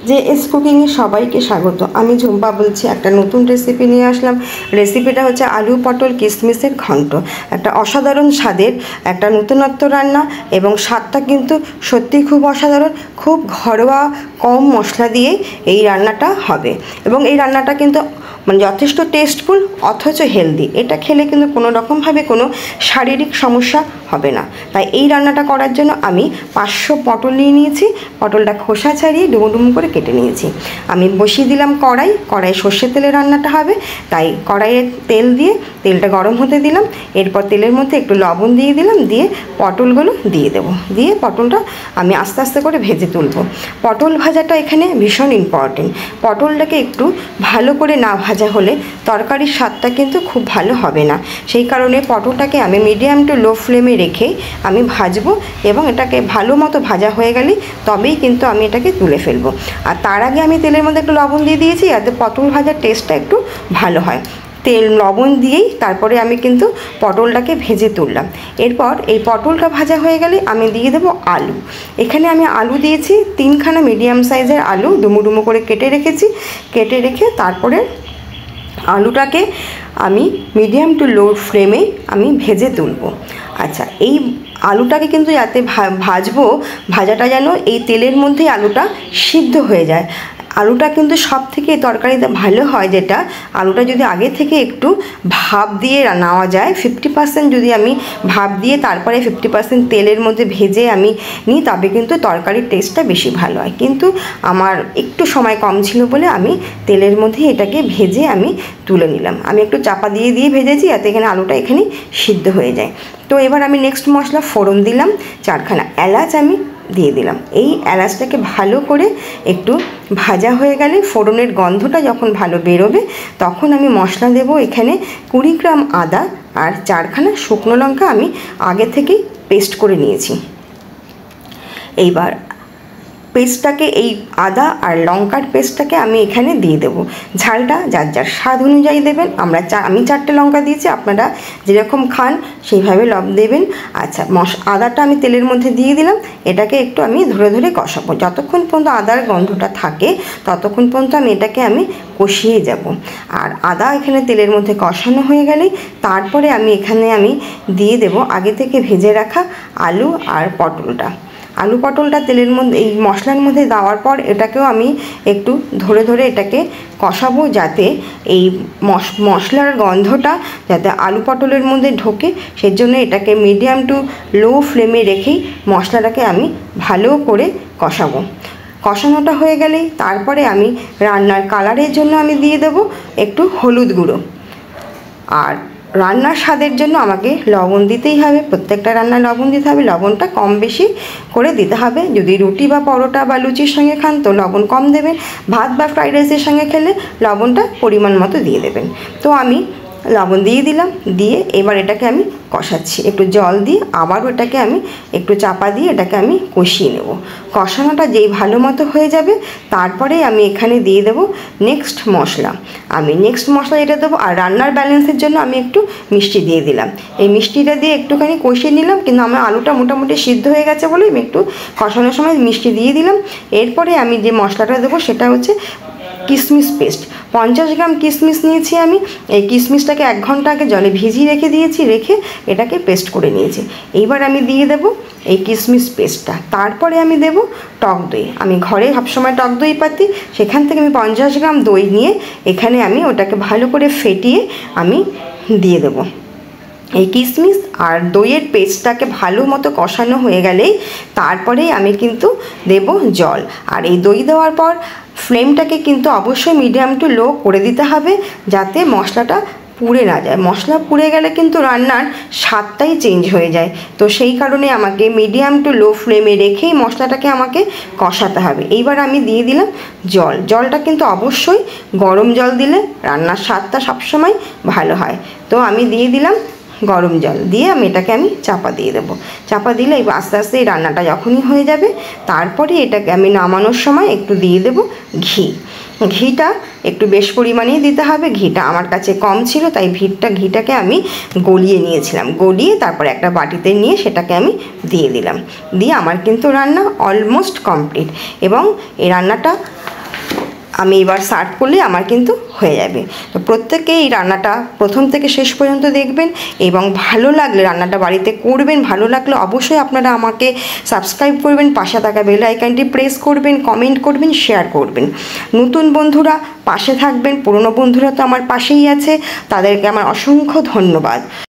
যে এস কুকিংয়ে সবাইকে স্বাগত। আমি ঝুম্পা বলছি, একটা নতুন রেসিপি নিয়ে আসলাম। রেসিপিটা হচ্ছে আলু পটল কিশমিশের ঘন্ট। একটা অসাধারণ স্বাদের একটা নতুনত্ব রান্না, এবং স্বাদটা কিন্তু সত্যিই খুব অসাধারণ। খুব ঘরোয়া কম মশলা দিয়ে এই রান্নাটা হবে, এবং এই রান্নাটা কিন্তু যথেষ্ট টেস্টফুল অথচ হেলদি। এটা খেলে কিন্তু কোনো রকমভাবে কোনো শারীরিক সমস্যা হবে না। তাই এই রান্নাটা করার জন্য আমি 500 পটল নিয়ে নিয়েছি। পটলটা খোসা ছাড়িয়ে ডুমো ডুমো করে কেটে নিয়েছি। আমি বসিয়ে দিলাম কড়াই সর্ষের তেলে রান্নাটা হবে, তাই কড়াইয়ে তেল দিয়ে তেলটা গরম হতে দিলাম। এরপর তেলের মধ্যে একটু লবণ দিয়ে দিলাম, দিয়ে পটলগুলো দিয়ে দেবো। দিয়ে পটলটা আমি আস্তে আস্তে করে ভেজে তুলব। পটল ভাজাটা এখানে ভীষণ ইম্পর্টেন্ট। পটলটাকে একটু ভালো করে না ভাজা হলে তরকারির স্বাদটা কিন্তু খুব ভালো হবে না। সেই কারণে পটলটাকে আমি মিডিয়াম টু লো ফ্লেমে রেখে আমি ভাজবো, এবং এটাকে ভালো মতো ভাজা হয়ে গেলেই তবেই কিন্তু আমি এটাকে তুলে ফেলবো। আর তার আগে আমি তেলের মধ্যে একটু লবণ দিয়ে দিয়েছি, যাতে পটল ভাজার টেস্টটা একটু ভালো হয়। তেল লবণ দিয়েই তারপরে আমি কিন্তু পটলটাকে ভেজে তুললাম। এরপর এই পটলটা ভাজা হয়ে গেলে আমি দিয়ে দেবো আলু। এখানে আমি আলু দিয়েছি 3খানা মিডিয়াম সাইজের আলু ডুমো ডুমো করে কেটে রেখেছি। কেটে রেখে তারপরে আলুটাকে আমি মিডিয়াম টু লো ফ্লেমে আমি ভেজে তুলব। আচ্ছা, এই আলুটাকে কিন্তু যাতে ভাজবো, ভাজাটা যেন এই তেলের মধ্যেই আলুটা সিদ্ধ হয়ে যায়। আলুটা কিন্তু সব থেকে তরকারিতে ভালো হয় যেটা, আলুটা যদি আগে থেকে একটু ভাপ দিয়ে নেওয়া যায়। 50% যদি আমি ভাপ দিয়ে তারপরে 50% তেলের মধ্যে ভেজে আমি নিই, তবে কিন্তু তরকারির টেস্টটা বেশি ভালো হয়। কিন্তু আমার একটু সময় কম ছিল বলে আমি তেলের মধ্যে এটাকে ভেজে আমি তুলে নিলাম। আমি একটু চাপা দিয়ে ভেজেছি, যাতে এখানে আলুটা এখানে সিদ্ধ হয়ে যায়। তো এবার আমি নেক্সট মশলা ফোড়ন দিলাম। 4খানা এলাচ আমি দিয়ে দিলাম। এই এলাচটাকে ভালো করে একটু ভাজা হয়ে গেলে, ফোড়নের গন্ধটা যখন ভালো বেরোবে, তখন আমি মশলা দেব। এখানে 20 গ্রাম আদা আর 4খানা শুকনো লঙ্কা আমি আগে থেকেই পেস্ট করে নিয়েছি। এইবার পেস্টটাকে, এই আদা আর লঙ্কার পেস্টটাকে আমি এখানে দিয়ে দেবো। ঝালটা যার যার স্বাদ অনুযায়ী দেবেন। আমি 4টে লঙ্কা দিয়েছি, আপনারা যেরকম খান সেইভাবে দেবেন। আচ্ছা, আদাটা আমি তেলের মধ্যে দিয়ে দিলাম। এটাকে একটু আমি ধরে ধরে কষাবো। যতক্ষণ পর্যন্ত আদার গন্ধটা থাকে ততক্ষণ পর্যন্ত আমি কষিয়ে যাব। আর আদা এখানে তেলের মধ্যে কষানো হয়ে গেলেই তারপরে আমি দিয়ে দেব আগে থেকে ভেজে রাখা আলু আর পটলটা। আলু পটলটা তেলের মধ্যে, এই মশলার মধ্যে দেওয়ার পর এটাকেও আমি একটু ধরে ধরে এটাকে কষাবো, যাতে এই মশলার গন্ধটা যাতে আলু পটলের মধ্যে ঢোকে। সেজন্য এটাকে মিডিয়াম টু লো ফ্লেমে রেখেই মশলাটাকে আমি ভালো করে কষাবো। কষানোটা হয়ে গেলেই তারপরে আমি রান্নার কালারের জন্য আমি দিয়ে দেবো একটু হলুদ গুঁড়ো। আর রান্নার স্বাদের জন্য আমাকে লবণ দিতেই হবে। প্রত্যেকটা রান্নায় লবণ দিতে হবে। লবণটা কম বেশি করে দিতে হবে। যদি রুটি বা পরোটা বা লুচির সঙ্গে খান তো লবণ কম দেবেন। ভাত বা ফ্রাইড রাইসের সঙ্গে খেলে লবণটা পরিমাণ মতো দিয়ে দেবেন। তো আমি লবণ দিয়ে দিলাম। দিয়ে এবার এটাকে আমি কষাচ্ছি। একটু জল দিয়ে আবারও এটাকে আমি একটু চাপা দিয়ে এটাকে আমি কষিয়ে নেব। কষানোটা যেই ভালো মতো হয়ে যাবে, তারপরে আমি এখানে দিয়ে দেবো নেক্সট মশলা। আমি নেক্সট মশলা এটা দেবো। আর রান্নার ব্যালেন্সের জন্য আমি একটু মিষ্টি দিয়ে দিলাম। এই মিষ্টিটা দিয়ে একটুখানি কষিয়ে নিলাম, কিন্তু আমার আলুটা মোটামুটি সিদ্ধ হয়ে গেছে বলে আমি একটু কষানোর সময় মিষ্টি দিয়ে দিলাম। এরপরে আমি যে মশলাটা দেবো সেটা হচ্ছে কিশমিশ পেস্ট। 50 গ্রাম কিশমিশ নিয়েছি আমি। এই কিশমিশটাকে 1 ঘন্টা আগে জলে ভিজিয়ে রেখে এটাকে পেস্ট করে নিয়েছি। এইবার আমি দিয়ে দেব এই কিশমিশ পেস্টটা। তারপরে আমি দেব টক দই। আমি ঘরে সবসময় টক দই পাতি, সেখান থেকে আমি 50 গ্রাম দই নিয়ে এখানে আমি ওটাকে ভালো করে ফেটিয়ে আমি দিয়ে দেবো। এই কিশমিশ আর দইয়ের পেস্টটাকে ভালো মতো কষানো হয়ে গেলেই তারপরেই আমি কিন্তু দেব জল। আর এই দই দেওয়ার পর ফ্লেমটাকে কিন্তু অবশ্যই মিডিয়াম টু লো করে দিতে হবে, যাতে মশলাটা পুড়ে না যায়। মশলা পুড়ে গেলে কিন্তু রান্নার স্বাদটাই চেঞ্জ হয়ে যায়। তো সেই কারণে আমাকে মিডিয়াম টু লো ফ্লেমে রেখেই মশলাটাকে আমাকে কষাতে হবে। এইবার আমি দিয়ে দিলাম জল। জলটা কিন্তু অবশ্যই গরম জল দিলে রান্নার স্বাদটা সবসময় ভালো হয়। তো আমি দিয়ে দিলাম গরম জল। দিয়ে আমি এটাকে চাপা দিয়ে দেবো। চাপা দিলে আস্তে আস্তে এই রান্নাটা যখনই হয়ে যাবে, তারপরে এটাকে আমি নামানোর সময় একটু দিয়ে দেবো ঘি। ঘিটা একটু বেশ পরিমাণেই দিতে হবে। ঘিটা আমার কাছে কম ছিল, তাই ঘিটাকে আমি গলিয়ে নিয়েছিলাম। গলিয়ে তারপরে একটা বাটিতে নিয়ে সেটাকে আমি দিয়ে দিলাম। দিয়ে আমার কিন্তু রান্না অলমোস্ট কমপ্লিট। এবং এই রান্নাটা আমি এবার সার্ভ করলে আমার কিন্তু হয়ে যাবে। তো প্রত্যেকে এই রান্নাটা প্রথম থেকে শেষ পর্যন্ত দেখবেন এবং ভালো লাগলে রান্নাটা বাড়িতে করবেন। ভালো লাগলে অবশ্যই আপনারা আমাকে সাবস্ক্রাইব করবেন, পাশে থাকা বেল আইকনটি প্রেস করবেন, কমেন্ট করবেন, শেয়ার করবেন। নতুন বন্ধুরা পাশে থাকবেন, পুরনো বন্ধুরা তো আমার পাশেই আছে, তাদেরকে আমার অসংখ্য ধন্যবাদ।